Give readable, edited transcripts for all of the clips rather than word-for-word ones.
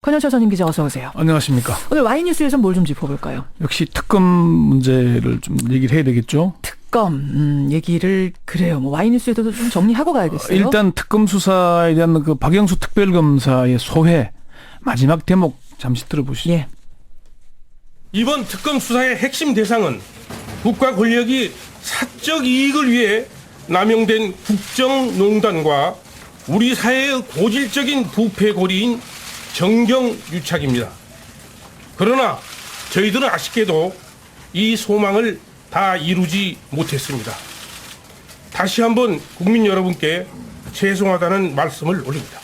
권영철 선임 기자 어서 오세요. 안녕하십니까. 오늘 와이뉴스에서 뭘 좀 짚어볼까요? 역시 특검 문제를 좀 얘기를 해야 되겠죠. 특검 얘기를 그래요. 뭐 와이뉴스에도 좀 정리하고 가야겠어요. 일단 특검 수사에 대한 그 박영수 특별검사의 소회 마지막 대목 잠시 들어보시죠. 예. 이번 특검 수사의 핵심 대상은 국가 권력이 사적 이익을 위해 남용된 국정농단과 우리 사회의 고질적인 부패 고리인 정경유착입니다. 그러나 저희들은 아쉽게도 이 소망을 다 이루지 못했습니다. 다시 한번 국민 여러분께 죄송하다는 말씀을 올립니다.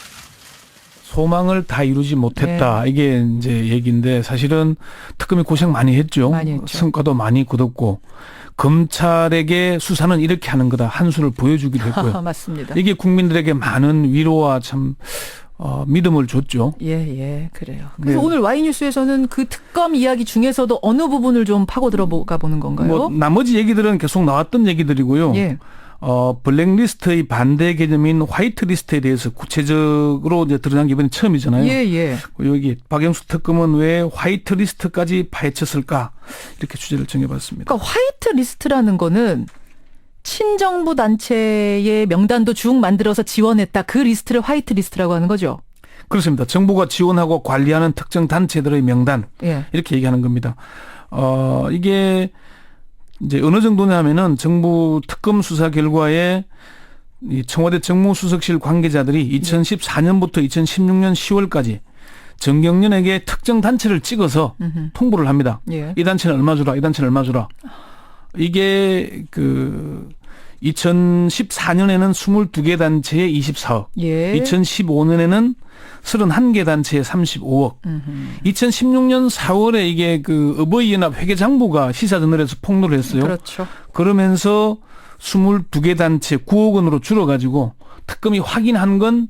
소망을 다 이루지 못했다. 네. 이게 이제 얘기인데 사실은 특검이 고생 많이 했죠. 많이 했죠. 성과도 많이 거뒀고 검찰에게 수사는 이렇게 하는 거다. 한 수를 보여주기도 했고요. 맞습니다. 이게 국민들에게 많은 위로와 참 믿음을 줬죠. 예, 그래요. 그래서 네. 오늘 와이뉴스에서는 그 특검 이야기 중에서도 어느 부분을 좀 파고 들어가 보는 건가요? 뭐 나머지 얘기들은 계속 나왔던 얘기들이고요. 예. 블랙리스트의 반대 개념인 화이트리스트에 대해서 구체적으로 이제 드러난 게 이번이 처음이잖아요. 예. 여기 박영수 특검은 왜 화이트리스트까지 파헤쳤을까 이렇게 주제를 정해봤습니다. 그러니까 화이트리스트라는 거는 친정부 단체의 명단도 쭉 만들어서 지원했다. 그 리스트를 화이트리스트라고 하는 거죠. 그렇습니다. 정부가 지원하고 관리하는 특정 단체들의 명단 예. 이렇게 얘기하는 겁니다. 이게 이제 어느 정도냐면은 정부 특검 수사 결과에 이 청와대 정무수석실 관계자들이 2014년부터 2016년 10월까지 정경련에게 특정 단체를 찍어서 통보를 합니다. 예. 이 단체는 얼마 주라, 이 단체는 얼마 주라. 이게 2014년에는 22개 단체에 24억, 예. 2015년에는 31개 단체에 35억. 2016년 4월에 이게 어버이연합 회계장부가 시사저널에서 폭로를 했어요. 그렇죠. 그러면서 22개 단체 9억 원으로 줄어가지고 특검이 확인한 건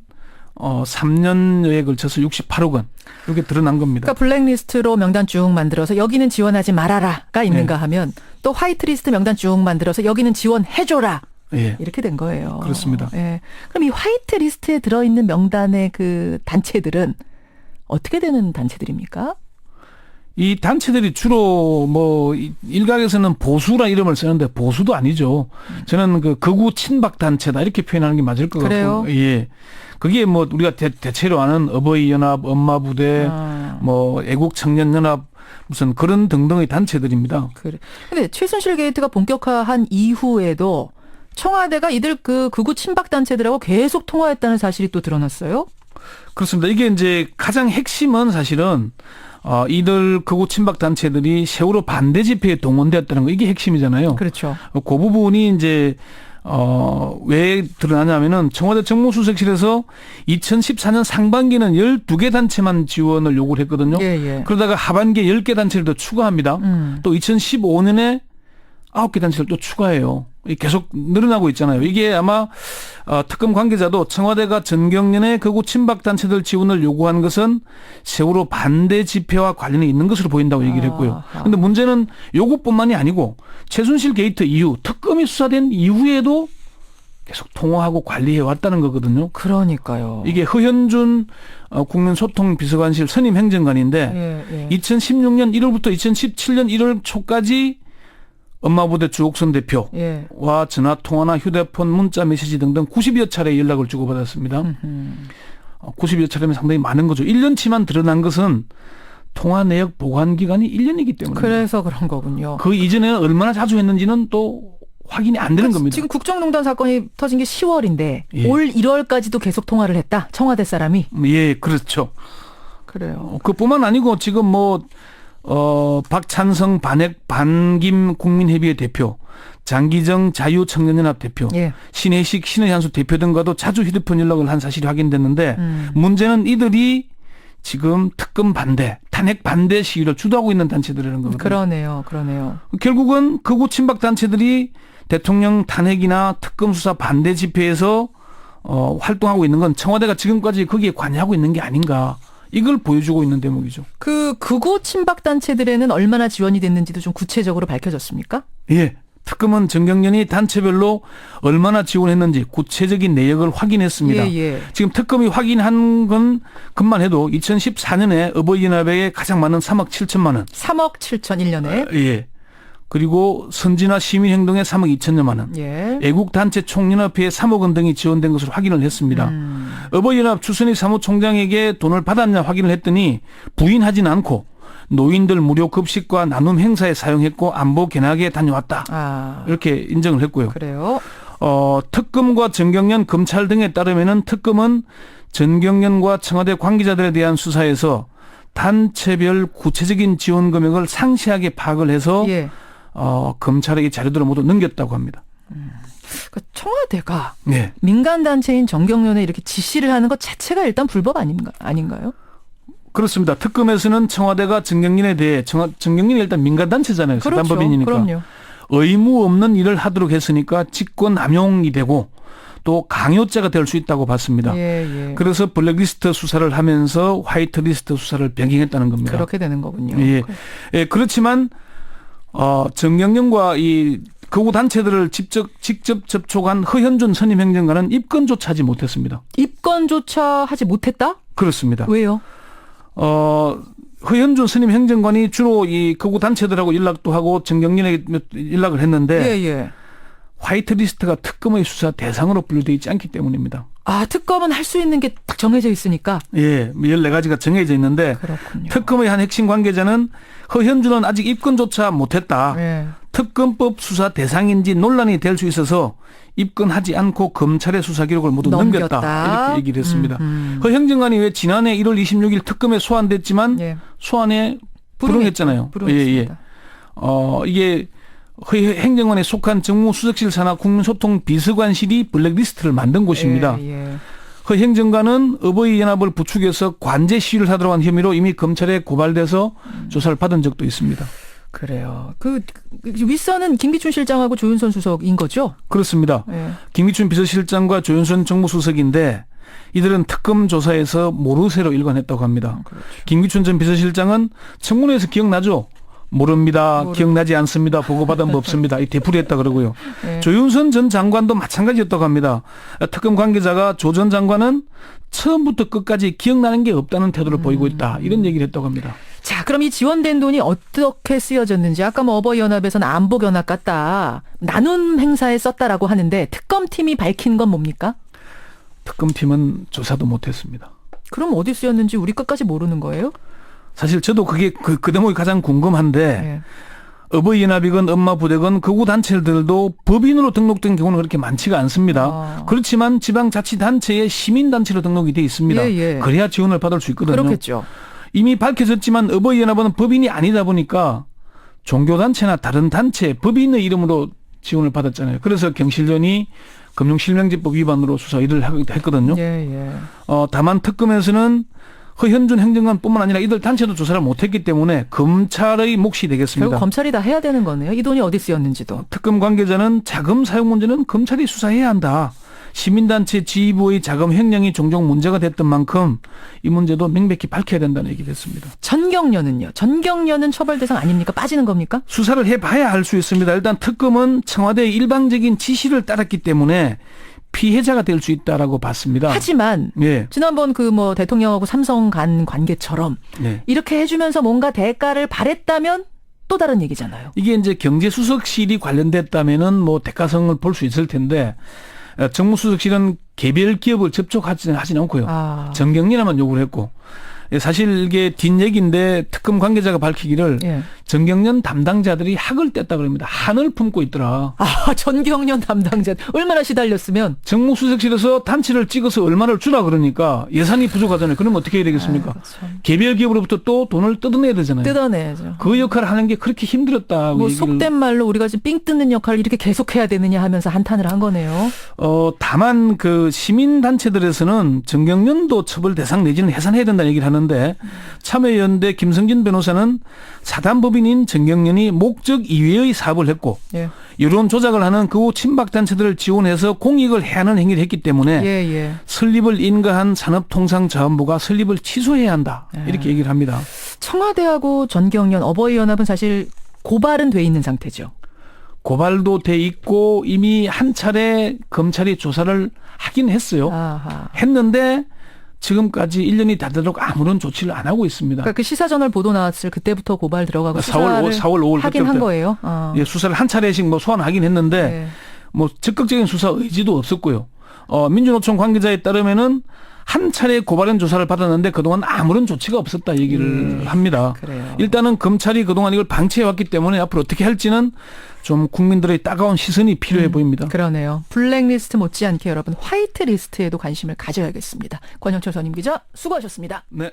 3년여에 걸쳐서 68억 원. 이게 드러난 겁니다. 그러니까 블랙리스트로 명단 쭉 만들어서 여기는 지원하지 말아라가 있는가 네. 하면 또 화이트리스트 명단 쭉 만들어서 여기는 지원해줘라. 예. 이렇게 된 거예요. 그렇습니다. 예. 그럼 이 화이트리스트에 들어있는 명단의 그 단체들은 어떻게 되는 단체들입니까? 이 단체들이 주로 일각에서는 보수라 이름을 쓰는데 보수도 아니죠. 저는 극우 친박 단체다 이렇게 표현하는 게 맞을 것 그래요? 같고. 예. 그게 우리가 대체로 아는 어버이연합, 엄마부대, 애국청년연합 무슨 그런 등등의 단체들입니다. 그래. 근데 최순실 게이트가 본격화한 이후에도 청와대가 이들 극우 친박 단체들하고 계속 통화했다는 사실이 또 드러났어요? 그렇습니다. 이게 이제 가장 핵심은 사실은 이들 극우 친박 단체들이 세월호 반대 집회에 동원되었다는 거 이게 핵심이잖아요. 그렇죠. 그 부분이 이제 왜 드러나냐면은 청와대 정무수석실에서 2014년 상반기는 12개 단체만 지원을 요구를 했거든요. 예. 그러다가 하반기에 10개 단체를 더 추가합니다. 또 2015년에 9개 단체를 또 추가해요. 계속 늘어나고 있잖아요. 이게 아마 특검 관계자도 청와대가 전경련의 극우 친박 단체들 지원을 요구한 것은 세월호 반대 집회와 관련이 있는 것으로 보인다고 얘기를 했고요. 그런데 문제는 요것뿐만이 아니고 최순실 게이트 이후 특검이 수사된 이후에도 계속 통화하고 관리해 왔다는 거거든요. 그러니까요. 이게 허현준 국민소통비서관실 선임 행정관인데 2016년 1월부터 2017년 1월 초까지 엄마부대 주옥선 대표와 전화 통화나 휴대폰, 문자, 메시지 등등 90여 차례 연락을 주고받았습니다. 90여 차례면 상당히 많은 거죠. 1년치만 드러난 것은 통화 내역 보관 기간이 1년이기 때문에. 그래서 그런 거군요. 그 이전에는 얼마나 자주 했는지는 또 확인이 안 되는 겁니다. 지금 국정농단 사건이 터진 게 10월인데 예. 올 1월까지도 계속 통화를 했다. 청와대 사람이. 예, 그렇죠. 그래요. 그뿐만 아니고 지금 박찬성 반김 국민회의회 대표, 장기정 자유청년연합 대표, 예. 신혜식 신혜한수 대표 등과도 자주 휴대폰 연락을 한 사실이 확인됐는데 문제는 이들이 지금 특검 반대, 탄핵 반대 시위를 주도하고 있는 단체들이라는 거거든요. 그러네요. 결국은 극우 친박 단체들이 대통령 탄핵이나 특검 수사 반대 집회에서 활동하고 있는 건 청와대가 지금까지 거기에 관여하고 있는 게 아닌가. 이걸 보여주고 있는 대목이죠. 그 극우 친박 단체들에는 얼마나 지원이 됐는지도 좀 구체적으로 밝혀졌습니까? 예. 특검은 정경련이 단체별로 얼마나 지원했는지 구체적인 내역을 확인했습니다. 예, 예. 지금 특검이 확인한 것만 해도 2014년에 어버이연합회에 가장 많은 3억 7천만 원. 3억 7천 1년에. 예. 그리고 선진화 시민행동에 3억 2천여만 원. 예. 애국단체 총연합회에 3억 원 등이 지원된 것으로 확인을 했습니다. 어버이연합 추선희 사무총장에게 돈을 받았냐 확인을 했더니 부인하진 않고 노인들 무료 급식과 나눔 행사에 사용했고 안보 견학에 다녀왔다. 아. 이렇게 인정을 했고요. 그래요. 특검과 정경련 검찰 등에 따르면은 특검은 정경련과 청와대 관계자들에 대한 수사에서 단체별 구체적인 지원 금액을 상세하게 파악을 해서 예. 검찰에게 자료들을 모두 넘겼다고 합니다. 그러니까 청와대가 네. 민간 단체인 정경련에 이렇게 지시를 하는 것 자체가 일단 불법 아닌가요? 그렇습니다. 특검에서는 청와대가 정경련에 대해 정경련이 일단 민간 단체잖아요. 그렇죠. 사단법인이니까. 그럼요. 의무 없는 일을 하도록 했으니까 직권 남용이 되고 또 강요죄가 될 수 있다고 봤습니다. 예, 예. 그래서 블랙리스트 수사를 하면서 화이트리스트 수사를 변경했다는 겁니다. 그렇게 되는 거군요. 예. 예, 그렇지만 정경련과 이 극우 단체들을 직접 접촉한 허현준 선임 행정관은 입건조차 하지 못했습니다. 입건조차 하지 못했다? 그렇습니다. 왜요? 허현준 선임 행정관이 주로 이 극우 단체들하고 연락도 하고 정경련에 연락을 했는데 예, 예. 화이트리스트가 특검의 수사 대상으로 분류되어 있지 않기 때문입니다. 아, 특검은 할 수 있는 게 딱 정해져 있으니까. 예, 14가지가 정해져 있는데 그렇군요. 특검의 한 핵심 관계자는 허현준은 아직 입건조차 못했다. 예. 특검법 수사 대상인지 논란이 될 수 있어서 입건하지 않고 검찰의 수사 기록을 모두 넘겼다. 이렇게 얘기를 했습니다. 허 행정관이 왜 지난해 1월 26일 특검에 소환됐지만 예. 소환에 불응했잖아요. 불응했습니다. 이게 허 행정관에 속한 정무수석실 산하 국민소통 비서관실이 블랙리스트를 만든 곳입니다. 예, 예. 허 행정관은 어버이연합을 부추겨서 관제 시위를 하도록 한 혐의로 이미 검찰에 고발돼서 조사를 받은 적도 있습니다. 그래요. 그 윗선은 김기춘 실장하고 조윤선 수석인 거죠? 그렇습니다. 예. 김기춘 비서실장과 조윤선 정무수석인데 이들은 특검 조사에서 모르쇠로 일관했다고 합니다. 그렇죠. 김기춘 전 비서실장은 청문회에서 기억나죠? 모릅니다. 기억나지 않습니다. 보고받은 법 없습니다. 이 되풀이했다 그러고요. 네. 조윤선 전 장관도 마찬가지였다고 합니다. 특검 관계자가 조 전 장관은 처음부터 끝까지 기억나는 게 없다는 태도를 보이고 있다. 이런 얘기를 했다고 합니다. 자, 그럼 이 지원된 돈이 어떻게 쓰여졌는지 아까 뭐 어버이연합에서는 안보 견학 같다. 나눔 행사에 썼다라고 하는데 특검팀이 밝힌 건 뭡니까? 특검팀은 조사도 못했습니다. 그럼 어디 쓰였는지 우리 끝까지 모르는 거예요? 사실 저도 그게 그 대목이 가장 궁금한데 네. 어버이연합이건 엄마부대건 극우 단체들도 법인으로 등록된 경우는 그렇게 많지가 않습니다. 그렇지만 지방자치단체에 시민단체로 등록이 돼 있습니다. 예, 예. 그래야 지원을 받을 수 있거든요. 그렇겠죠. 이미 밝혀졌지만 어버이연합은 법인이 아니다 보니까 종교단체나 다른 단체 법인의 이름으로 지원을 받았잖아요. 그래서 경실련이 금융실명제법 위반으로 수사 일을 했거든요. 예, 예. 다만 특검에서는 허현준 행정관뿐만 아니라 이들 단체도 조사를 못했기 때문에 검찰의 몫이 되겠습니다. 결국 검찰이 다 해야 되는 거네요. 이 돈이 어디 쓰였는지도. 특검 관계자는 자금 사용 문제는 검찰이 수사해야 한다. 시민단체 지휘부의 자금 횡령이 종종 문제가 됐던 만큼 이 문제도 명백히 밝혀야 된다는 얘기를 했습니다. 전경련은요? 전경련은 처벌 대상 아닙니까? 빠지는 겁니까? 수사를 해봐야 알 수 있습니다. 일단 특검은 청와대의 일방적인 지시를 따랐기 때문에 피해자가 될 수 있다라고 봤습니다. 하지만 예. 지난번 그 뭐 대통령하고 삼성 간 관계처럼 네. 이렇게 해주면서 뭔가 대가를 바랬다면 또 다른 얘기잖아요. 이게 이제 경제수석실이 관련됐다면은 뭐 대가성을 볼 수 있을 텐데 정무수석실은 개별 기업을 접촉하지는 않고요. 정경련만 요구를 했고 사실 이게 뒷얘기인데 특검 관계자가 밝히기를 예. 정경련 담당자들이 학을 뗐다 그럽니다. 한을 품고 있더라. 전경련 담당자 얼마나 시달렸으면. 정무수석실에서 단체를 찍어서 얼마를 주라 그러니까 예산이 부족하잖아요. 그러면 어떻게 해야 되겠습니까? 개별 기업으로부터 또 돈을 뜯어내야 되잖아요. 뜯어내야죠. 그 역할을 하는 게 그렇게 힘들었다고 뭐 얘기를. 속된 말로 우리가 지금 삥 뜯는 역할을 이렇게 계속해야 되느냐 하면서 한탄을 한 거네요. 다만 그 시민단체들에서는 정경련도 처벌 대상 내지는 해산해야 된다는 얘기를 하는데 참여연대 김성진 변호사는 사단법인인 정경련이 목적 이외의 사업을 했고 예. 여론 조작을 하는 극우 친박단체들을 지원해서 공익을 해하는 행위를 했기 때문에 예. 설립을 인가한 산업통상자원부가 설립을 취소해야 한다. 이렇게 얘기를 합니다. 청와대하고 전경련 어버이연합은 사실 고발은 돼 있는 상태죠. 고발도 돼 있고 이미 한 차례 검찰이 조사를 하긴 했어요. 아하. 했는데 지금까지 1년이 다 되도록 아무런 조치를 안 하고 있습니다. 그러니까 그 시사저널 보도 나왔을 그때부터 고발 들어가고 4월, 5월 하긴 한 거예요. 예, 수사를 한 차례씩 뭐 소환하긴 했는데 네. 뭐 적극적인 수사 의지도 없었고요. 민주노총 관계자에 따르면은 한 차례 고발인 조사를 받았는데 그동안 아무런 조치가 없었다 얘기를 합니다. 그래요. 일단은 검찰이 그동안 이걸 방치해왔기 때문에 앞으로 어떻게 할지는 좀 국민들의 따가운 시선이 필요해 보입니다. 그러네요. 블랙리스트 못지않게 여러분 화이트리스트에도 관심을 가져야겠습니다. 권영철 전임 기자 수고하셨습니다. 네.